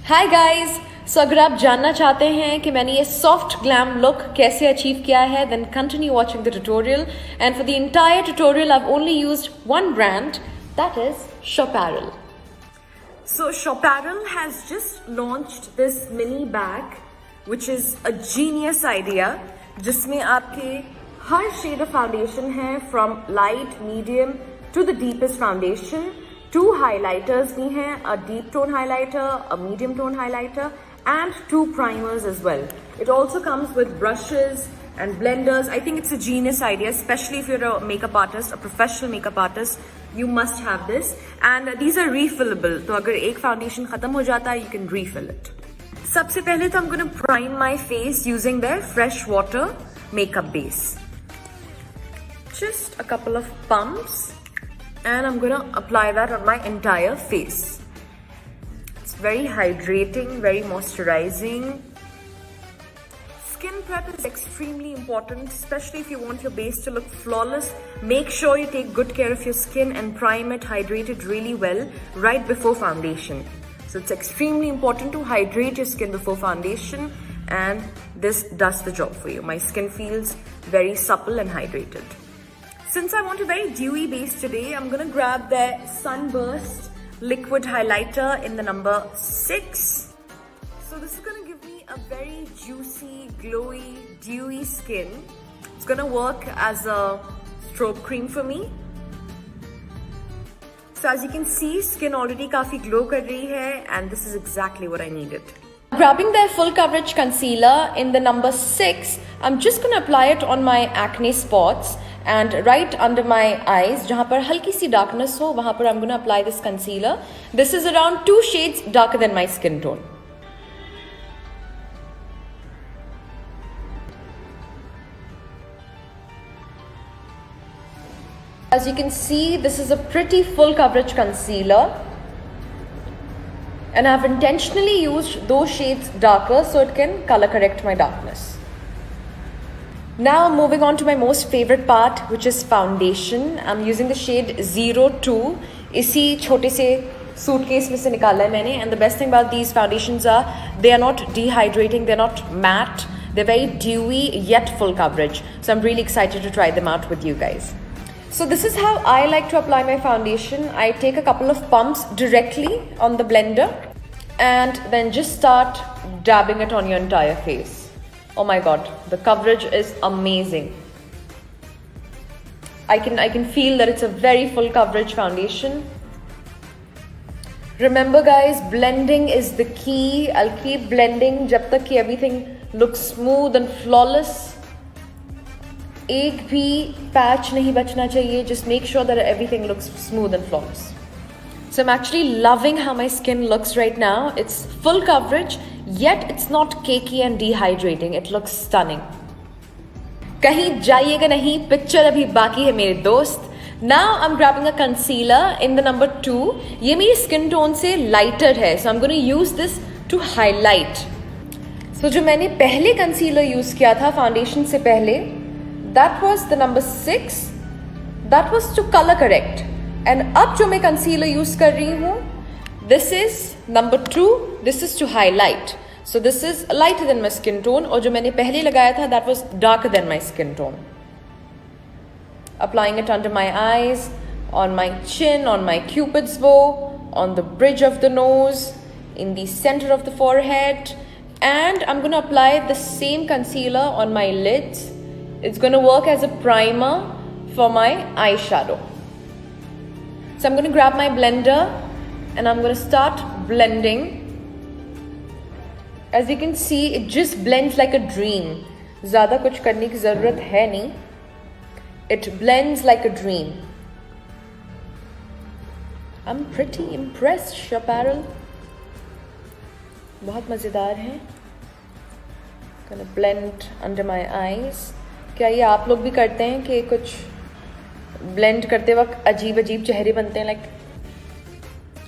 Hi guys, सो अगर आप जानना चाहते हैं कि मैंने ये सॉफ्ट ग्लैम लुक कैसे अचीव किया है, then continue watching the tutorial. And for the entire tutorial I have only used one brand, that is Shopparel. So Shopparel has just launched this mini bag which is a genius idea जिसमें आपके हर shade of foundation है, from light, medium to the deepest foundation. 2 highlighters भी हैं, a deep tone highlighter, a medium tone highlighter and 2 primers as well. It also comes with brushes and blenders. I think it's a genius idea, especially if you're a makeup artist, a professional makeup artist. You must have this. And these are refillable. तो अगर एक foundation खत्म हो जाता है, you can refill it. सबसे पहले तो I'm going to prime my face using their fresh water makeup base. Just a couple of pumps. And I'm going to apply that on my entire face. It's very hydrating, very moisturizing. Skin prep is extremely important, especially if you want your base to look flawless. Make sure you take good care of your skin and prime it, hydrate it really well right before foundation. So it's extremely important to hydrate your skin before foundation, and this does the job for you. My skin feels very supple and hydrated. Since I want a very dewy base today, I'm going to grab their Sunburst liquid highlighter in the number 6. So this is going to give me a very juicy, glowy, dewy skin. It's going to work as a strobe cream for me. So as you can see, skin already काफी glow कर रही है, and this is exactly what I needed. Grabbing their full coverage concealer in the number 6, I'm just going to apply it on my acne spots and right under my eyes, जहाँ पर हल्की सी darkness हो, वहाँ पर I'm going to apply this concealer. This is around 2 shades darker than my skin tone. As you can see, this is a pretty full coverage concealer. And I have intentionally used those shades darker so it can color correct my darkness. Now moving on to my most favorite part, which is foundation. I'm using the shade 02. इसी छोटे से suitcase में से निकाला है मैंने. And the best thing about these foundations are they are not dehydrating, they're not matte, they're very dewy yet full coverage. So I'm really excited to try them out with you guys. So this is how I like to apply my foundation. I take a couple of pumps directly on the blender and then just start dabbing it on your entire face. Oh my god, the coverage is amazing. I can feel that it's a very full coverage foundation. Remember guys, blending is the key. I'll keep blending जब तक कि everything looks smooth and flawless. एक भी patch नहीं बचना चाहिए. Just make sure that everything looks smooth and flawless. So I'm actually loving how my skin looks right now. It's full coverage, yet it's not cakey and dehydrating. It looks stunning. कहीं जाइएगा नहीं, picture अभी बाकी है मेरे दोस्त. Now I'm grabbing a concealer in the number 2. ये मेरी skin tone से lighter है, so I'm going to use this to highlight. So जो मैंने पहले concealer use किया था foundation से पहले, that was the number 6. That was to color correct. And अब जो मैं concealer use कर रही हूँ, this is number 2. This is to highlight. So this is lighter than my skin tone. और जो मैंने पहले लगाया था, that was darker than my skin tone. Applying it under my eyes, on my chin, on my cupid's bow, on the bridge of the nose, in the center of the forehead. And I'm going to apply the same concealer on my lids. It's going to work as a primer for my eyeshadow. So I'm going to grab my blender and I'm going to start blending. As you can see, it just blends like a dream. ज़्यादा कुछ करने की ज़रूरत है नहीं. It blends like a dream. I'm pretty impressed, Shopparel. बहुत मज़ेदार है. Gonna blend under my eyes. क्या ये आप लोग भी करते हैं कि कुछ blend करते वक्त अजीब अजीब चेहरे बनते हैं? Like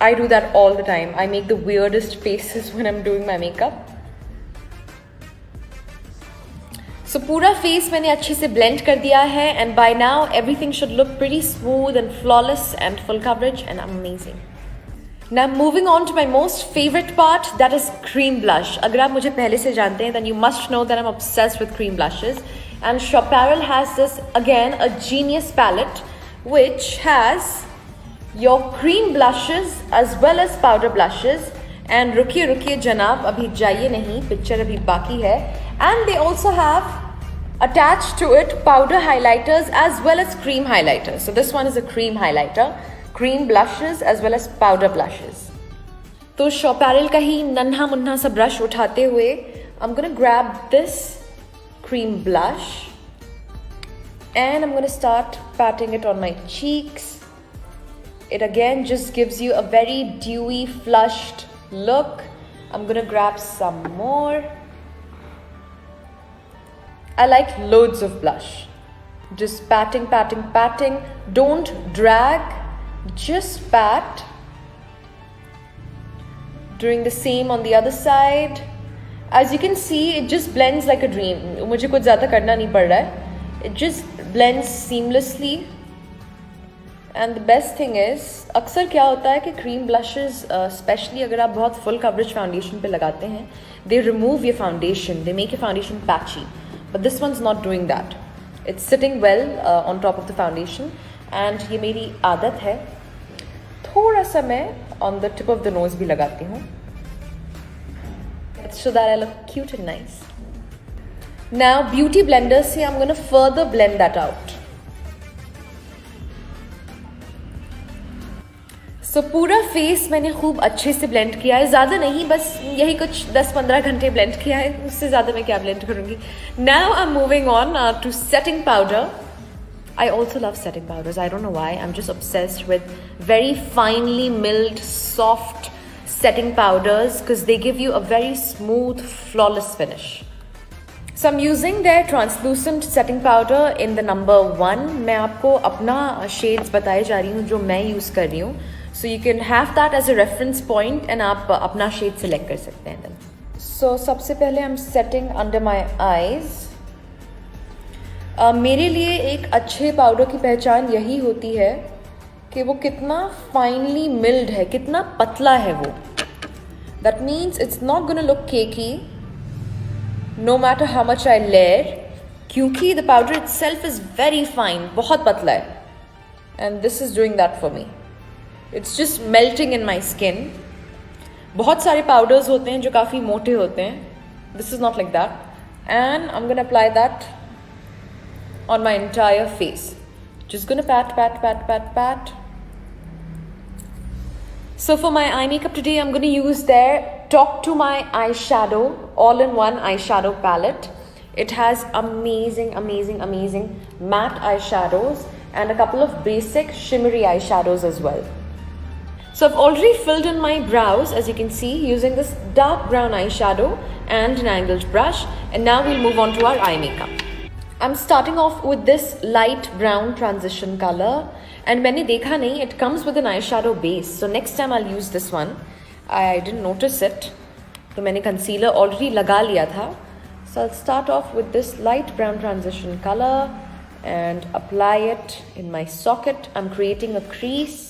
I do that all the time. I make the weirdest faces when I'm doing my makeup. So पूरा face मैंने अच्छे से blend कर दिया है, and by now everything should look pretty smooth and flawless and full coverage and amazing. Now moving on to my most favorite part, that is cream blush. अगर आप मुझे पहले से जानते हैं, then you must know that I'm obsessed with cream blushes. And Shopparel has this, again, a genius palette, which has your cream blushes as well as powder blushes. And रुकिए जनाब, अभी जाइए नहीं, पिक्चर अभी बाकी है. And they also have attached to it powder highlighters as well as cream highlighters. So this one is a cream highlighter. Cream blushes as well as powder blushes. तो Shopparel का ही नन्हा मुन्हा सा ब्रश उठाते हुए I'm gonna grab this cream blush and I'm gonna start patting it on my cheeks. It again just gives you a very dewy, flushed look. I'm gonna grab some more. I like loads of blush. Just patting. Don't drag. Just pat. Doing the same on the other side. As you can see, it just blends like a dream. मुझे कुछ ज़्यादा करना नहीं पड़ रहा है. It just blends seamlessly. And the best thing is, अक्सर क्या होता है कि cream blushes, especially अगर आप बहुत full coverage foundation पे लगाते हैं, they remove your foundation. They make your foundation patchy. But this one's not doing that. It's sitting well on top of the foundation. And ये मेरी आदत है, थोड़ा सा मैं on the tip of the nose भी लगाती हूँ, so that I look cute and nice. Now beauty blender से I'm gonna further blend that out. So पूरा फेस मैंने खूब अच्छे से ब्लेंड किया है, ज़्यादा नहीं, बस यही कुछ 10-15 घंटे ब्लेंड किया है, उससे ज़्यादा मैं क्या ब्लेंड करूँगी. Now I'm moving on to setting powder. I also love setting powders. I don't know why. I'm just obsessed with very finely milled, soft setting powders because they give you a very smooth, flawless finish. So I'm using their translucent setting powder in the number 1. मैं आपको अपना shades बताए जा रही हूँ जो मैं use कर रही हूँ. So you can have that as a reference point and आप अपना shade select कर सकते हैं. So सबसे पहले I'm setting under my eyes. मेरे लिए एक अच्छे पाउडर की पहचान यही होती है कि वो कितना फाइनली मिल्ड है, कितना पतला है वो. That means it's not gonna look cakey no matter how much I layer, क्योंकि the powder itself is very fine, बहुत पतला है. And this is doing that for me. It's just melting in my skin. बहुत सारे powders होते हैं जो काफ़ी मोटे होते हैं. This is not like that. And I am gonna apply that on my entire face. Just gonna pat. So for my eye makeup today, I'm gonna use their Talk to My eyeshadow all-in-one eyeshadow palette. It has amazing matte eyeshadows and a couple of basic shimmery eyeshadows as well. So I've already filled in my brows, as you can see, using this dark brown eyeshadow and an angled brush. And now we'll move on to our eye makeup. I'm starting off with this light brown transition color, and मैंने देखा नहीं, it comes with an eyeshadow base, so next time I'll use this one. I didn't notice it, तो मैंने concealer already लगा लिया था. So I'll start off with this light brown transition color and apply it in my socket. I'm creating a crease.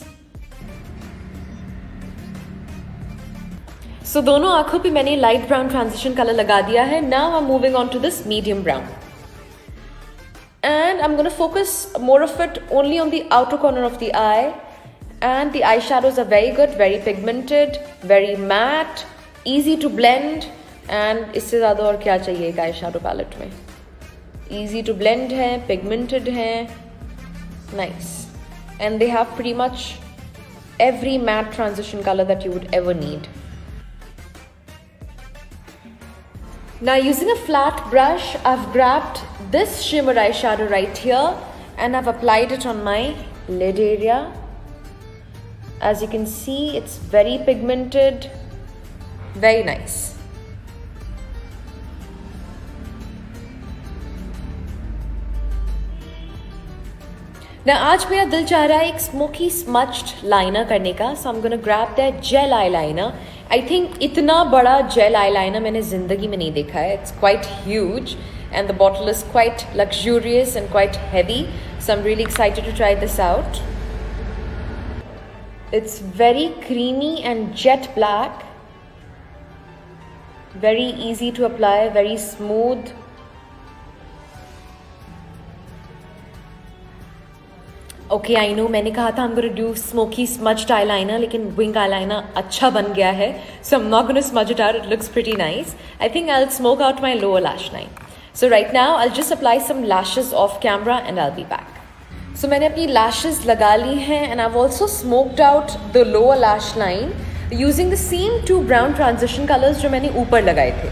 So दोनों आँखों पे मैंने light brown transition color लगा दिया है. Now I'm moving on to this medium brown. And I'm going to focus more of it only on the outer corner of the eye. And the eyeshadows are very good, very pigmented, very matte, easy to blend. And इससे ज़्यादा और क्या चाहिए एक eyeshadow palette में. Easy to blend है, pigmented है, nice. And they have pretty much every matte transition color that you would ever need. Now using a flat brush, I've grabbed this shimmer eyeshadow right here and I've applied it on my lid area. As you can see, it's very pigmented, very nice. Now आज मेरा दिल चाह रहा है एक smoky smudged liner करने का, so I'm gonna grab that gel eyeliner. I think इतना बड़ा gel eyeliner मैंने ज़िंदगी में नहीं देखा है. It's quite huge and the bottle is quite luxurious and quite heavy, so I'm really excited to try this out. It's very creamy and jet black. Very easy to apply, very smooth. Okay, I know मैंने कहा था I'm going to do smoky smudged eyeliner, लेकिन wing eyeliner अच्छा बन गया है. So I'm not going to smudge it out. It looks pretty nice. I think I'll smoke out my lower lash line. So right now I'll just apply some lashes off camera and I'll be back. So मैंने अपनी lashes लगा ली हैं and I've also smoked out the lower lash line using the same two brown transition colors जो मैंने ऊपर लगाए थे.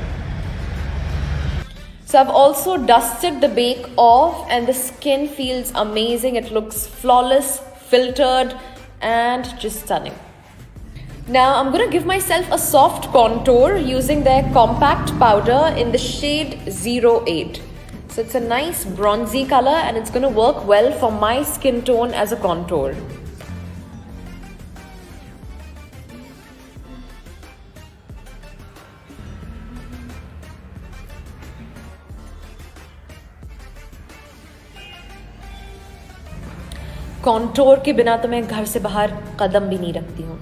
So I've also dusted the bake off and the skin feels amazing. It looks flawless, filtered and just stunning. Now I'm going to give myself a soft contour using their compact powder in the shade 08. So it's a nice bronzy color and it's going to work well for my skin tone as a contour. Contour के बिना तो मैं घर से बाहर कदम भी नहीं रखती हूँ.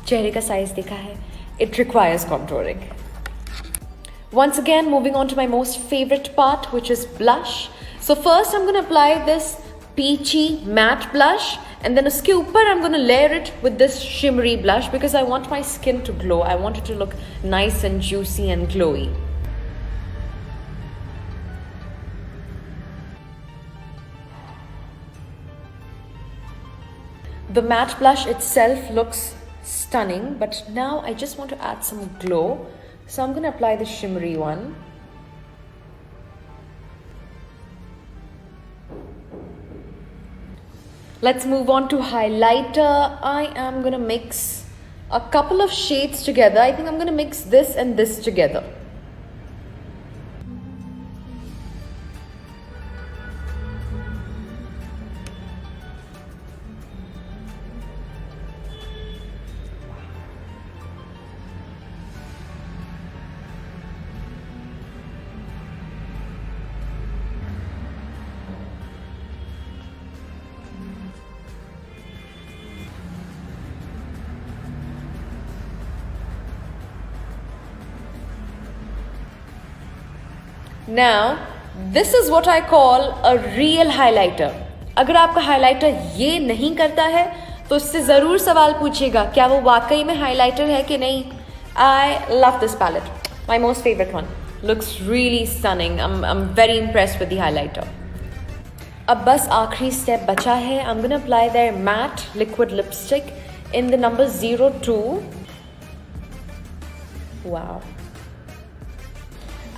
चेहरे का साइज देखा है. It requires contouring. Once again, moving on to my most favorite part, which is blush. So first I'm going to apply this peachy matte blush and then उसके ऊपर I'm going to layer it with this shimmery blush because I want my skin to glow. I want it to look nice and juicy and glowy. The matte blush itself looks stunning, but now I just want to add some glow. So I'm going to apply the shimmery one. Let's move on to highlighter. I am going to mix a couple of shades together. I think I'm going to mix this and this together. Now, this is what I call a real highlighter. अगर आपका highlighter ये नहीं करता है तो उससे ज़रूर सवाल पूछिएगा क्या वो वाकई में highlighter है कि नहीं. I love this palette. My most favorite one. Looks really stunning. I'm very impressed with the highlighter. अब बस आखिरी step बचा है. I'm gonna apply their matte liquid lipstick in the number 02. Wow.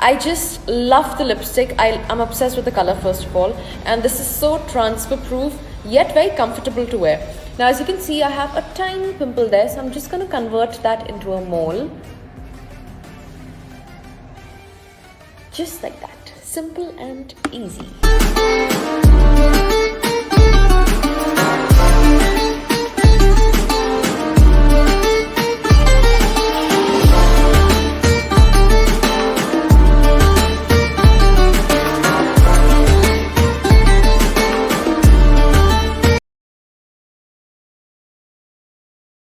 I just love the lipstick. I'm obsessed with the color first of all, and this is so transfer proof yet very comfortable to wear. Now as you can see, I have a tiny pimple there, so I'm just going to convert that into a mole. Just like that. Simple and easy.